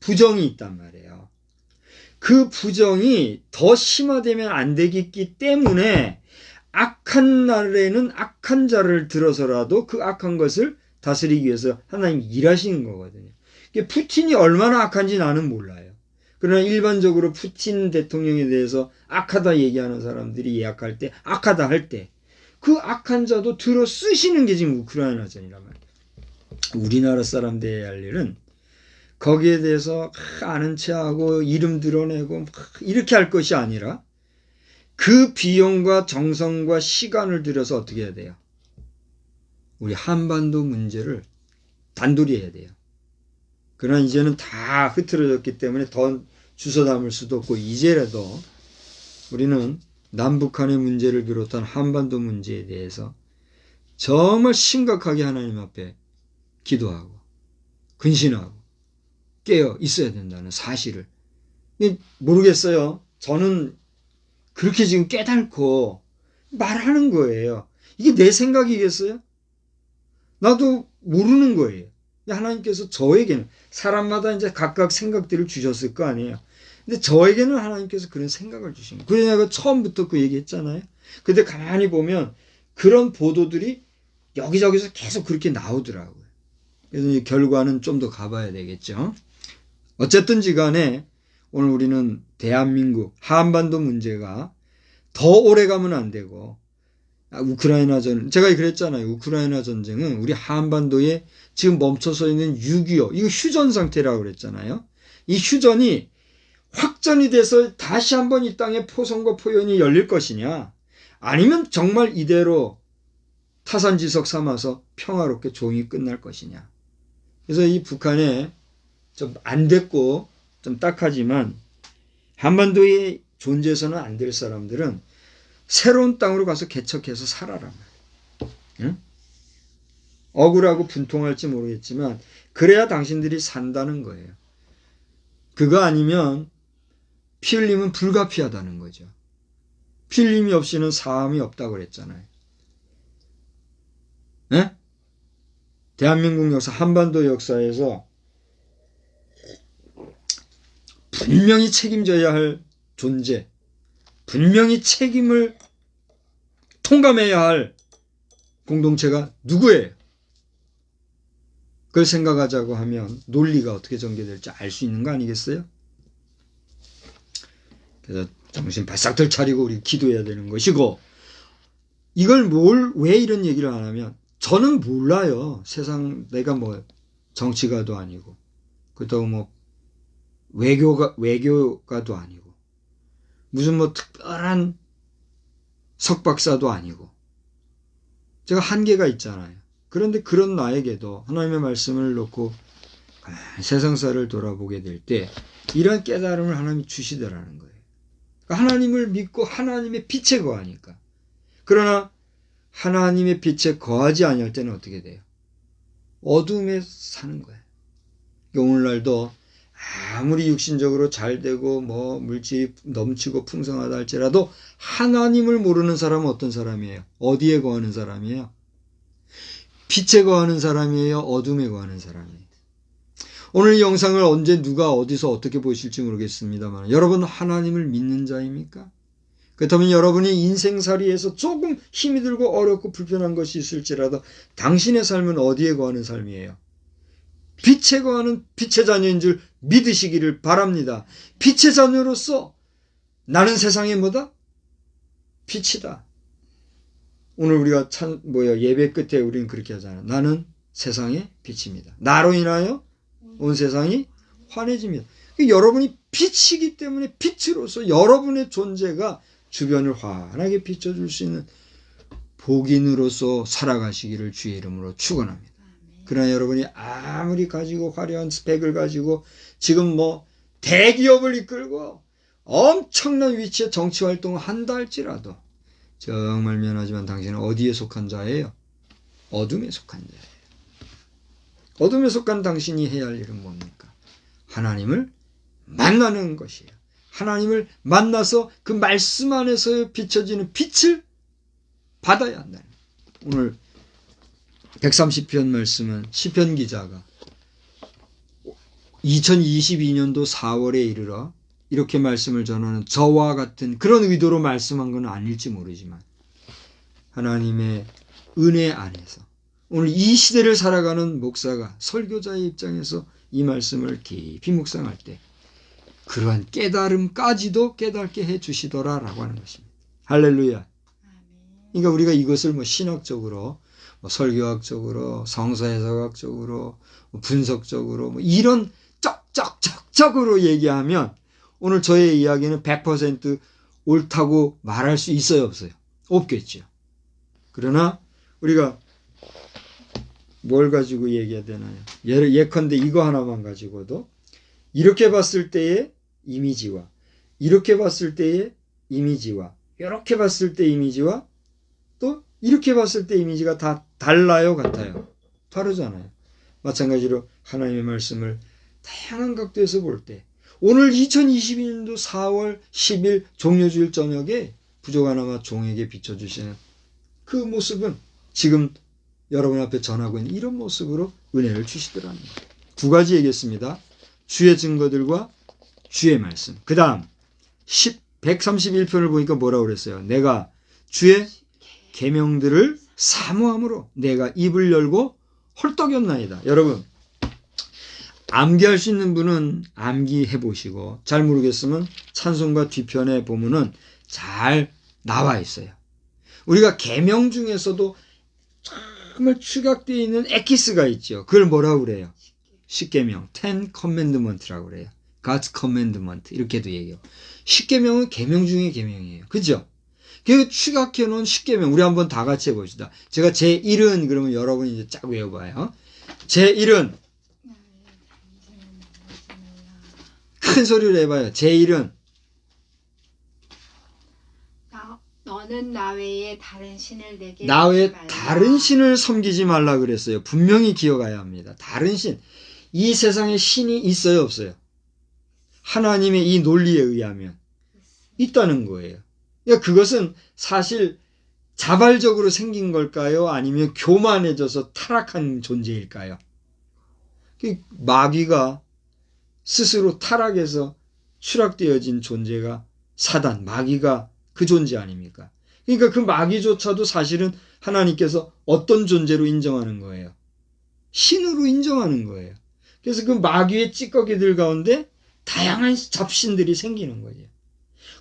부정이 있단 말이에요. 그 부정이 더 심화되면 안 되기 때문에 악한 날에는 악한 자를 들어서라도 그 악한 것을 다스리기 위해서 하나님이 일하시는 거거든요. 푸틴이 얼마나 악한지 나는 몰라요. 그러나 일반적으로 푸틴 대통령에 대해서 악하다 얘기하는 사람들이 예약할 때 악하다 할 때 그 악한 자도 들어 쓰시는 게 지금 우크라이나전이란 말이에요. 우리나라 사람들이 할 일은 거기에 대해서 아는 체하고 이름 드러내고 이렇게 할 것이 아니라 그 비용과 정성과 시간을 들여서 어떻게 해야 돼요? 우리 한반도 문제를 단둘이 해야 돼요. 그러나 이제는 다 흐트러졌기 때문에 더 주워 담을 수도 없고 이제라도 우리는 남북한의 문제를 비롯한 한반도 문제에 대해서 정말 심각하게 하나님 앞에 기도하고 근신하고 깨어 있어야 된다는 사실을 모르겠어요. 저는 그렇게 지금 깨닫고 말하는 거예요. 이게 내 생각이겠어요? 나도 모르는 거예요. 하나님께서 저에게는 사람마다 이제 각각 생각들을 주셨을 거 아니에요. 근데 저에게는 하나님께서 그런 생각을 주신 거예요. 그래서 내가 처음부터 그 얘기 했잖아요. 근데 가만히 보면 그런 보도들이 여기저기서 계속 그렇게 나오더라고요. 그래서 이 결과는 좀 더 가봐야 되겠죠. 어쨌든지 간에 오늘 우리는 대한민국 한반도 문제가 더 오래 가면 안 되고 우크라이나 제가 그랬잖아요. 우크라이나 전쟁은 우리 한반도에 지금 멈춰서 있는 6.25 이거 휴전 상태라고 그랬잖아요. 이 휴전이 확전이 돼서 다시 한번 이 땅에 포성과 포연이 열릴 것이냐 아니면 정말 이대로 타산지석 삼아서 평화롭게 조용히 끝날 것이냐. 그래서 이 북한에 좀 안 됐고 좀 딱하지만 한반도에 존재해서는 안 될 사람들은 새로운 땅으로 가서 개척해서 살아라. 응? 억울하고 분통할지 모르겠지만 그래야 당신들이 산다는 거예요. 그거 아니면 피 흘림은 불가피하다는 거죠. 피 흘림이 없이는 사함이 없다고 그랬잖아요. 네? 대한민국 역사, 한반도 역사에서 분명히 책임져야 할 존재, 분명히 책임을 통감해야 할 공동체가 누구예요? 그걸 생각하자고 하면 논리가 어떻게 전개될지 알 수 있는 거 아니겠어요? 그래서 정신 바싹들 차리고 우리 기도해야 되는 것이고 이걸 왜 이런 얘기를 안 하면 저는 몰라요. 세상 내가 뭐 정치가도 아니고 그렇다고 뭐 외교가도 아니고 무슨 뭐 특별한 석박사도 아니고 제가 한계가 있잖아요. 그런데 그런 나에게도 하나님의 말씀을 놓고 세상사를 돌아보게 될 때 이런 깨달음을 하나님이 주시더라는 거예요. 그러니까 하나님을 믿고 하나님의 빛에 거하니까. 그러나 하나님의 빛에 거하지 아니할 때는 어떻게 돼요? 어둠에 사는 거예요. 오늘날도 아무리 육신적으로 잘 되고 뭐 물질이 넘치고 풍성하다 할지라도 하나님을 모르는 사람은 어떤 사람이에요? 어디에 거하는 사람이에요? 빛에 거하는 사람이에요? 어둠에 거하는 사람이에요? 오늘 이 영상을 언제 누가 어디서 어떻게 보실지 모르겠습니다만 여러분 하나님을 믿는 자입니까? 그렇다면 여러분이 인생살이에서 조금 힘이 들고 어렵고 불편한 것이 있을지라도 당신의 삶은 어디에 거하는 삶이에요? 빛에 거하는 빛의 자녀인 줄 믿으시기를 바랍니다. 빛의 자녀로서 나는 세상에 뭐다? 빛이다. 오늘 우리가 예배 끝에 우리는 그렇게 하잖아요. 나는 세상의 빛입니다. 나로 인하여 온 세상이 환해집니다. 여러분이 빛이기 때문에 빛으로서 여러분의 존재가 주변을 환하게 비춰줄 수 있는 복인으로서 살아가시기를 주의 이름으로 축원합니다. 그러나 여러분이 아무리 가지고 화려한 스펙을 가지고 지금 뭐 대기업을 이끌고 엄청난 위치에 정치활동을 한다 할지라도 정말 미안하지만 당신은 어디에 속한 자예요? 어둠에 속한 자예요. 어둠에 속한 당신이 해야 할 일은 뭡니까? 하나님을 만나는 것이에요. 하나님을 만나서 그 말씀 안에서 비춰지는 빛을 받아야 한다. 오늘 130편 말씀은 시편 기자가 2022년도 4월에 이르러 이렇게 말씀을 전하는 저와 같은 그런 의도로 말씀한 건 아닐지 모르지만 하나님의 은혜 안에서 오늘 이 시대를 살아가는 목사가 설교자의 입장에서 이 말씀을 깊이 묵상할 때 그러한 깨달음까지도 깨닫게 해 주시더라라고 하는 것입니다. 할렐루야. 그러니까 우리가 이것을 뭐 신학적으로 뭐 설교학적으로 성서해석학적으로 뭐 분석적으로 뭐 이런 쩍쩍쩍쩍으로 얘기하면 오늘 저의 이야기는 100% 옳다고 말할 수 있어요, 없어요? 없겠죠. 그러나 우리가 뭘 가지고 얘기해야 되나요? 예컨대 이거 하나만 가지고도 이렇게 봤을 때의 이미지와 이렇게 봤을 때의 이미지와 이렇게 봤을 때 이미지와 또 이렇게 봤을 때 이미지가 다 달라요, 같아요? 다르잖아요. 마찬가지로 하나님의 말씀을 다양한 각도에서 볼 때 오늘 2022년도 4월 10일 종료주일 저녁에 부족 하나마 종에게 비춰주시는 그 모습은 지금 여러분 앞에 전하고 있는 이런 모습으로 은혜를 주시더라는 거예요. 두 가지 얘기했습니다. 주의 증거들과 주의 말씀. 그 다음 131편을 보니까 뭐라고 그랬어요? 내가 주의 계명들을 사모함으로 내가 입을 열고 헐떡였나이다. 여러분 암기할 수 있는 분은 암기해 보시고 잘 모르겠으면 찬송가 뒤편에 보면은 잘 나와 있어요. 우리가 계명 중에서도 정말 축약되어 있는 엑기스가 있죠. 그걸 뭐라고 그래요? 십계명, Ten Commandment라고 그래요. God's Commandment 이렇게도 얘기해요. 십계명은 계명 중에 계명이에요. 그죠? 그 축약해 놓은 십계명 우리 한번 다 같이 해봅시다. 제가 제1은 그러면 여러분이 이제 쫙 외워봐요. 제1은 큰 소리로 해봐요. 제1은 너는 나 외에 다른 신을 내게 나 외에 말라. 다른 신을 섬기지 말라 그랬어요. 분명히 기억해야 합니다. 다른 신. 이 세상에 신이 있어요, 없어요? 하나님의 이 논리에 의하면 있다는 거예요. 그러니까 그것은 사실 자발적으로 생긴 걸까요? 아니면 교만해져서 타락한 존재일까요? 마귀가 스스로 타락해서 추락되어진 존재가 사단, 마귀가 그 존재 아닙니까? 그러니까 그 마귀조차도 사실은 하나님께서 어떤 존재로 인정하는 거예요? 신으로 인정하는 거예요. 그래서 그 마귀의 찌꺼기들 가운데 다양한 잡신들이 생기는 거예요.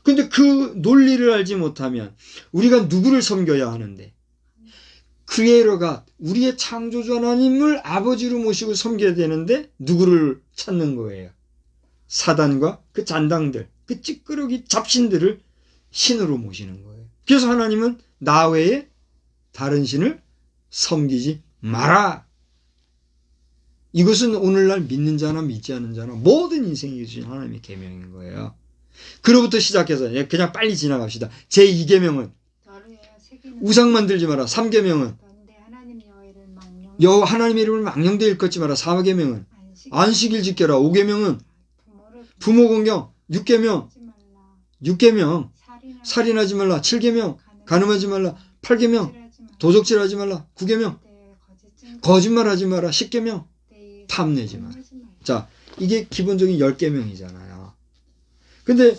근데 그 논리를 알지 못하면 우리가 누구를 섬겨야 하는데 크리에이터가 우리의 창조주 하나님을 아버지로 모시고 섬겨야 되는데 누구를 찾는 거예요? 사단과 그 잔당들, 그 찌끄러기 잡신들을 신으로 모시는 거예요. 그래서 하나님은 나 외에 다른 신을 섬기지 마라. 이것은 오늘날 믿는 자나 믿지 않는 자나 모든 인생에 주신 하나님의 계명인 거예요. 그로부터 시작해서 그냥 빨리 지나갑시다. 제2계명은 우상 만들지 마라. 3계명은 하나님의 이름을 망령되이 일컫지 마라. 4계명은 안식일 지켜라. 5계명은 부모 공경. 6계명 살인하지 말라. 7계명 간음하지 말라. 8계명 도적질하지 말라. 9계명 거짓말하지 마라. 10계명 탐내지 마라. 자, 이게 기본적인 10계명이잖아요. 근데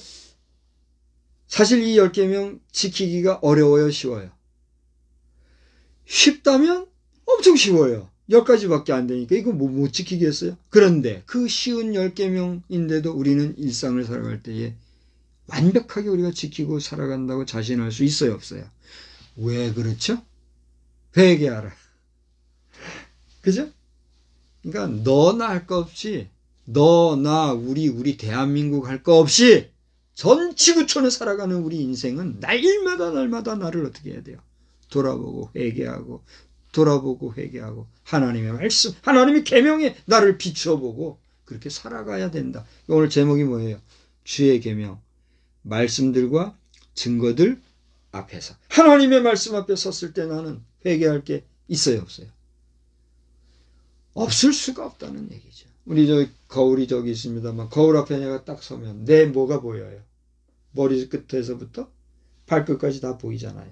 사실 이 10계명 지키기가 어려워요, 쉬워요? 쉽다면 엄청 쉬워요. 10가지밖에 안 되니까 이거 못 지키겠어요? 그런데 그 쉬운 10계명인데도 우리는 일상을 살아갈 때에 완벽하게 우리가 지키고 살아간다고 자신할 수 있어요, 없어요? 왜 그렇죠? 회개하라. 그죠? 그러니까 너나 할 거 없이, 너나 우리 대한민국 할 거 없이 전 지구촌에 살아가는 우리 인생은 날마다 나를 어떻게 해야 돼요? 돌아보고 회개하고 돌아보고 회개하고 하나님의 말씀, 하나님의 계명에 나를 비추어보고 그렇게 살아가야 된다. 오늘 제목이 뭐예요? 주의 계명, 말씀들과 증거들 앞에서. 하나님의 말씀 앞에 섰을 때 나는 회개할 게 있어요, 없어요? 없을 수가 없다는 얘기죠. 우리 거울이 저기 있습니다만 거울 앞에 내가 딱 서면 내 뭐가 보여요? 머리 끝에서부터 발끝까지 다 보이잖아요.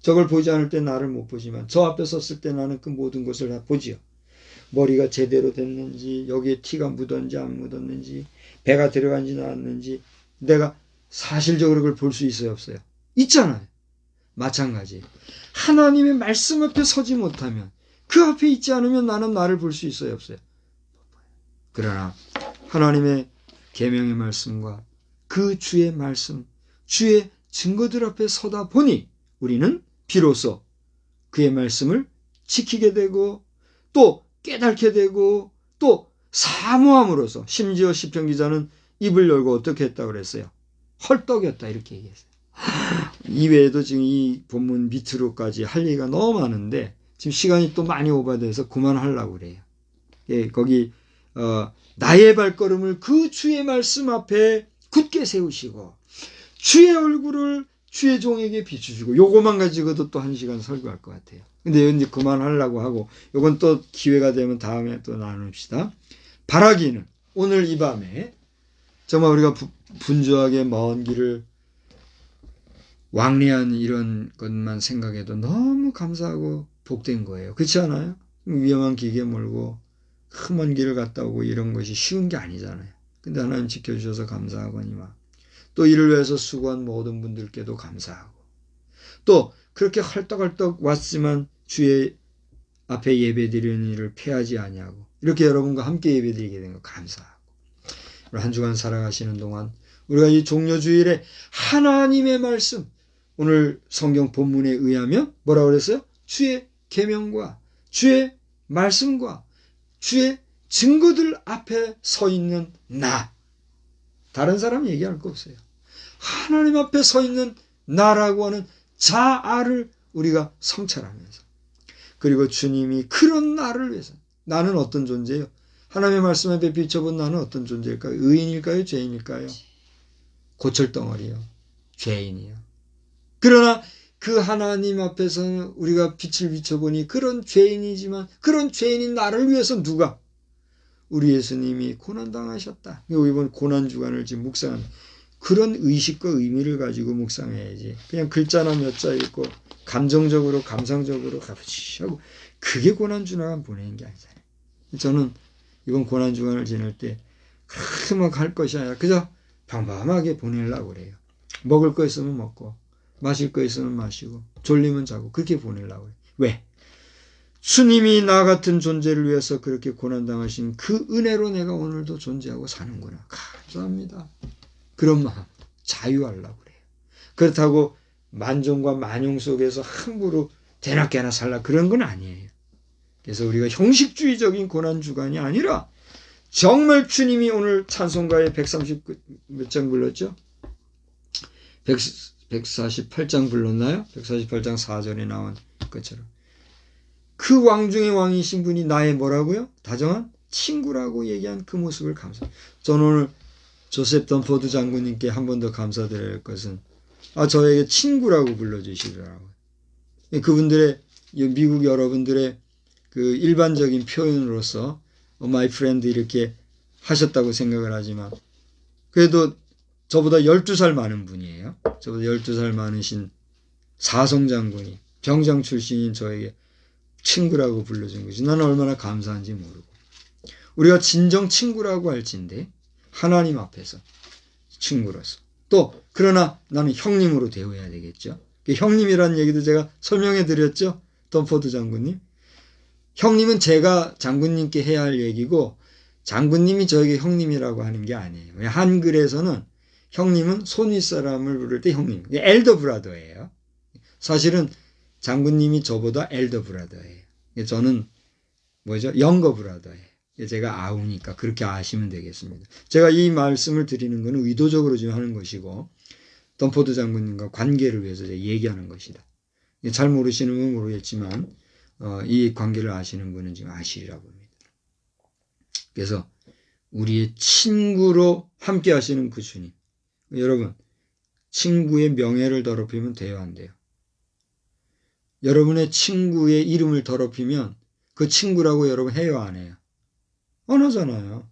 저걸 보지 않을 때 나를 못 보지만 저 앞에 섰을 때 나는 그 모든 것을 다 보지요. 머리가 제대로 됐는지, 여기에 티가 묻었는지 안 묻었는지, 배가 들어간지 나왔는지 내가 사실적으로 그걸 볼 수 있어요, 없어요? 있잖아요. 마찬가지. 하나님의 말씀 앞에 서지 못하면, 그 앞에 있지 않으면 나는 나를 볼 수 있어요, 없어요? 그러나 하나님의 계명의 말씀과 그 주의 말씀, 주의 증거들 앞에 서다 보니 우리는 비로소 그의 말씀을 지키게 되고 또 깨닫게 되고 또 사모함으로써, 심지어 시편 기자는 입을 열고 어떻게 했다고 그랬어요? 헐떡였다 이렇게 얘기했어요. 이외에도 지금 이 본문 밑으로까지 할 얘기가 너무 많은데 지금 시간이 또 많이 오버돼서 그만하려고 그래요. 예, 거기 나의 발걸음을 그 주의 말씀 앞에 굳게 세우시고 주의 얼굴을 주의 종에게 비추시고, 요거만 가지고도 또 1시간 설교할 것 같아요. 근데 이제 그만하려고 하고, 요건 또 기회가 되면 다음에 또 나눕시다. 바라기는 오늘 이 밤에 정말 우리가 분주하게 먼 길을 왕래한 이런 것만 생각해도 너무 감사하고 복된 거예요. 그렇지 않아요? 위험한 길에 몰고 큰 길을 갔다 오고 이런 것이 쉬운 게 아니잖아요. 근데 하나님 지켜주셔서 감사하거니와 또 이를 위해서 수고한 모든 분들께도 감사하고 또 그렇게 헐떡헐떡 왔지만 주의 앞에 예배드리는 일을 피하지 아니하고 이렇게 여러분과 함께 예배드리게 된 거 감사하고 한 주간 살아가시는 동안 우리가 이 종료주일에 하나님의 말씀, 오늘 성경 본문에 의하면 뭐라고 그랬어요? 주의 계명과 주의 말씀과 주의 증거들 앞에 서 있는 나. 다른 사람 얘기할 거 없어요. 하나님 앞에 서 있는 나라고 하는 자아를 우리가 성찰하면서, 그리고 주님이 그런 나를 위해서 나는 어떤 존재예요? 하나님의 말씀 앞에 비춰본 나는 어떤 존재일까요? 의인일까요? 죄인일까요? 고철덩어리요. 죄인이요. 그러나 그 하나님 앞에서는 우리가 빛을 비춰보니 그런 죄인이지만 그런 죄인인 나를 위해서 누가? 우리 예수님이 고난당하셨다. 이번 고난주간을 지금 묵상하는 그런 의식과 의미를 가지고 묵상해야지. 그냥 글자나 몇 자 읽고 감정적으로 감상적으로 가보지 하고 그게 고난주간 보내는 게 아니잖아요. 저는 이번 고난주간을 지낼 때 그렇게 막 할 것이 아니라 그저 평범하게 보내려고 그래요. 먹을 거 있으면 먹고 마실 거 있으면 마시고 졸리면 자고 그렇게 보내려고 해요. 왜? 주님이 나 같은 존재를 위해서 그렇게 고난당하신 그 은혜로 내가 오늘도 존재하고 사는구나. 감사합니다. 그런 마음 자유하려고 그래요. 그렇다고 만종과 만용 속에서 함부로 대낮게나 살라 그런 건 아니에요. 그래서 우리가 형식주의적인 고난주간이 아니라 정말 주님이 오늘 찬송가에 130 몇 장 불렀죠? 148장 불렀나요? 148장 4절에 나온 것처럼 그 왕 중의 왕이신 분이 나의 뭐라고요? 다정한 친구라고 얘기한 그 모습을 감사합니다. 저는 오늘 조셉 던포드 장군님께 한 번 더 감사드려야 할 것은 저에게 친구라고 불러주시더라고요. 그분들의 미국 여러분들의 그 일반적인 표현으로서 마이 프렌드 이렇게 하셨다고 생각을 하지만 그래도 저보다 12살 많은 분이에요. 저보다 12살 많으신 사성 장군이 병장 출신인 저에게 친구라고 불러준 것이 나는 얼마나 감사한지 모르고 우리가 진정 친구라고 할진데 하나님 앞에서 친구로서 또 그러나 나는 형님으로 대우해야 되겠죠. 형님이라는 얘기도 제가 설명해 드렸죠. 덤포드 장군님. 형님은 제가 장군님께 해야 할 얘기고 장군님이 저에게 형님이라고 하는 게 아니에요. 한글에서는 형님은 손윗사람을 부를 때 형님, 엘더 브라더예요. 사실은 장군님이 저보다 엘더 브라더예요. 저는 뭐죠? 영거 브라더예요. 제가 아우니까 그렇게 아시면 되겠습니다. 제가 이 말씀을 드리는 것은 의도적으로 지금 하는 것이고 덤포드 장군님과 관계를 위해서 제가 얘기하는 것이다. 잘 모르시는 분은 모르겠지만 이 관계를 아시는 분은 지금 아시리라 봅니다. 그래서 우리의 친구로 함께 하시는 그 주님. 여러분, 친구의 명예를 더럽히면 돼요, 안 돼요? 여러분의 친구의 이름을 더럽히면 그 친구라고 여러분 해요, 안 해요? 안 하잖아요.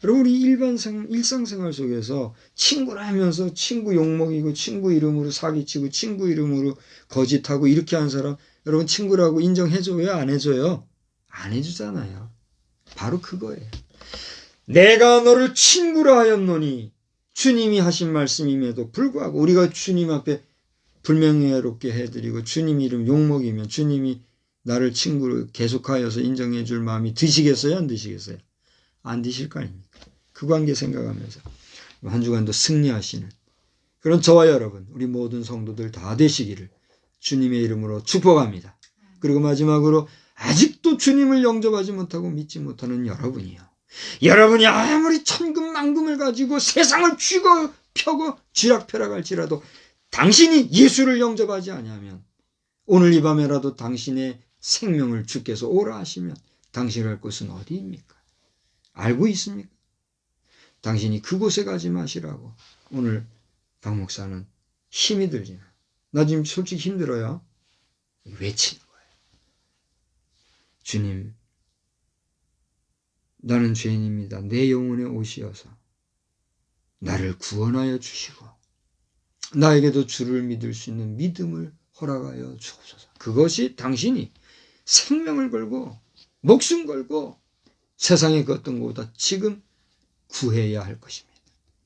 여러분, 우리 일상생활 속에서 친구라 하면서 친구 욕먹이고 친구 이름으로 사기치고 친구 이름으로 거짓하고 이렇게 한 사람 여러분 친구라고 인정해줘요? 안 해줘요? 안 해주잖아요. 바로 그거예요. 내가 너를 친구라 하였노니 주님이 하신 말씀임에도 불구하고 우리가 주님 앞에 불명예롭게 해드리고 주님 이름 욕먹이면 주님이 나를 친구로 계속하여서 인정해 줄 마음이 드시겠어요? 안 드시겠어요? 안 드실 거 아닙니까? 그 관계 생각하면서 한 주간도 승리하시는 그런 저와 여러분 우리 모든 성도들 다 되시기를 주님의 이름으로 축복합니다. 그리고 마지막으로 아직도 주님을 영접하지 못하고 믿지 못하는 여러분이요. 여러분이 아무리 천금만금을 가지고 세상을 쥐고 펴고 쥐락펴락할지라도 당신이 예수를 영접하지 아니하면 오늘 이 밤에라도 당신의 생명을 주께서 오라 하시면 당신이 갈 곳은 어디입니까? 알고 있습니까? 당신이 그곳에 가지 마시라고 오늘 박 목사는 힘이 들지나 나 지금 솔직히 힘들어요. 외치는 거예요. 주님, 나는 죄인입니다. 내 영혼에 오시어서 나를 구원하여 주시고 나에게도 주를 믿을 수 있는 믿음을 허락하여 주옵소서. 그것이 당신이 생명을 걸고 목숨 걸고 세상의 그 어떤 것보다 지금 구해야 할 것입니다.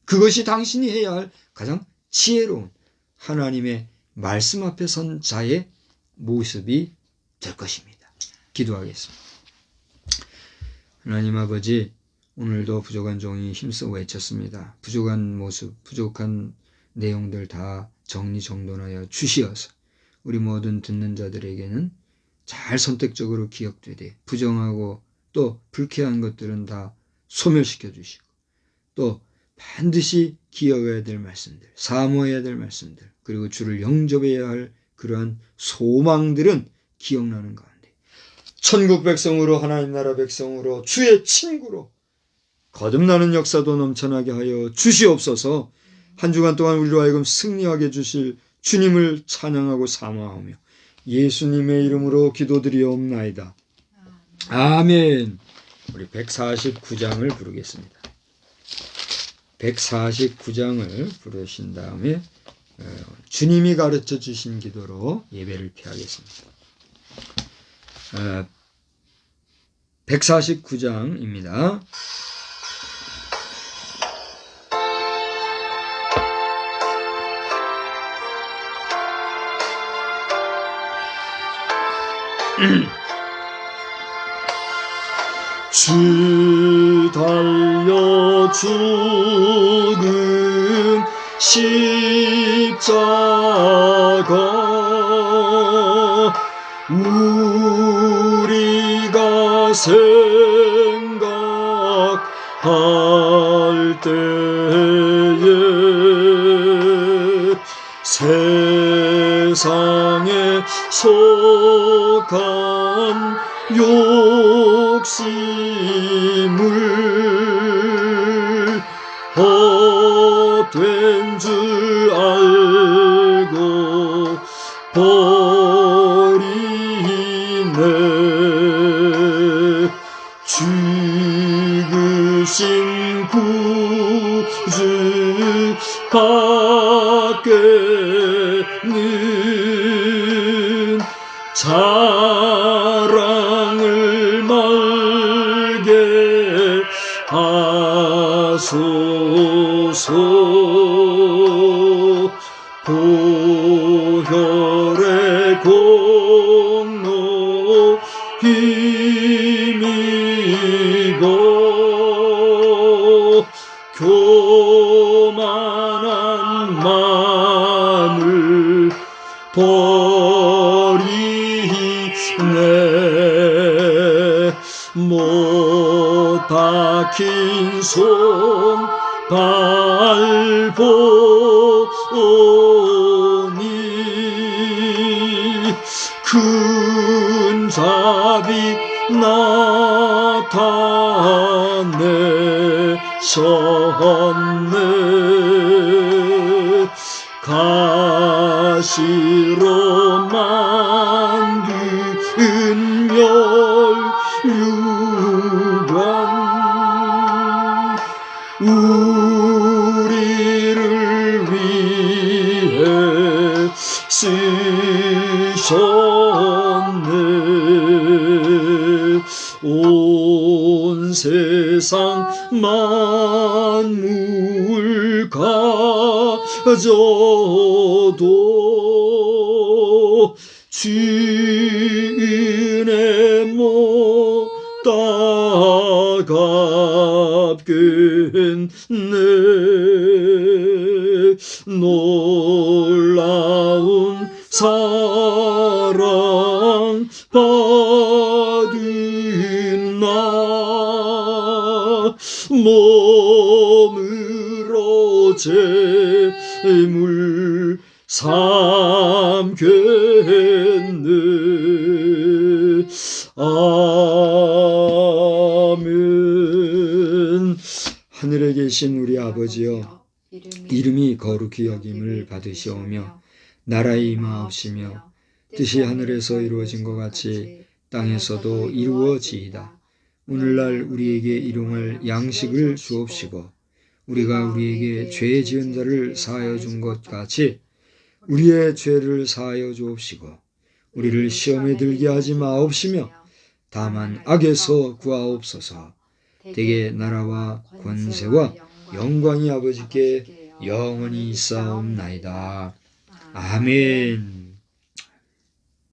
그것이 당신이 해야 할 가장 지혜로운 하나님의 말씀 앞에 선 자의 모습이 될 것입니다. 기도하겠습니다. 하나님 아버지, 오늘도 부족한 종이 힘써 외쳤습니다. 부족한 모습, 부족한 내용들 다 정리정돈하여 주시어서 우리 모든 듣는 자들에게는 잘 선택적으로 기억되되 부정하고 또 불쾌한 것들은 다 소멸시켜 주시고 또 반드시 기억해야 될 말씀들, 사모해야 될 말씀들, 그리고 주를 영접해야 할 그러한 소망들은 기억나는 가운데 천국 백성으로 하나님 나라 백성으로 주의 친구로 거듭나는 역사도 넘쳐나게 하여 주시옵소서. 한 주간 동안 우리로 하여금 승리하게 주실 주님을 찬양하고 사모하며 예수님의 이름으로 기도드리옵나이다. 아멘. 우리 149장을 부르겠습니다. 149장을 부르신 다음에 주님이 가르쳐 주신 기도로 예배를 피하겠습니다. 149장입니다. 주 달려 죽은 십자가 우리가 생각할 때에 세상에 속한 욕심을 헛된 줄 알고 버리네. 주 밖에는 자랑을 말게 하소서. 보혈의 공로 힘이고 교만한 마음을 버리네. 못 박힌 손 밟보니 큰 자비 나타내셨네. 가시로 만든 멸류관 우리를 위해 쓰셨네. 온 세상 만물 가져도 주인의 못 따갑겠네. 놀라운 사랑 받은 나 몸으로 제물 삼겠네. 아멘. 하늘에 계신 우리 아버지여, 이름이 거룩히 여김을 받으시오며 나라의 임하옵시며 뜻이 하늘에서 이루어진 것 같이 땅에서도 이루어지이다. 오늘날 우리에게 일용할 양식을 주옵시고 우리가 우리에게 죄 지은 자를 사하여 준 것 같이 우리의 죄를 사하여 주옵시고 우리를 시험에 들게 하지 마옵시며 다만 악에서 구하옵소서. 대개 나라와 권세와 영광이 아버지께 영원히 있사옵나이다. 아멘.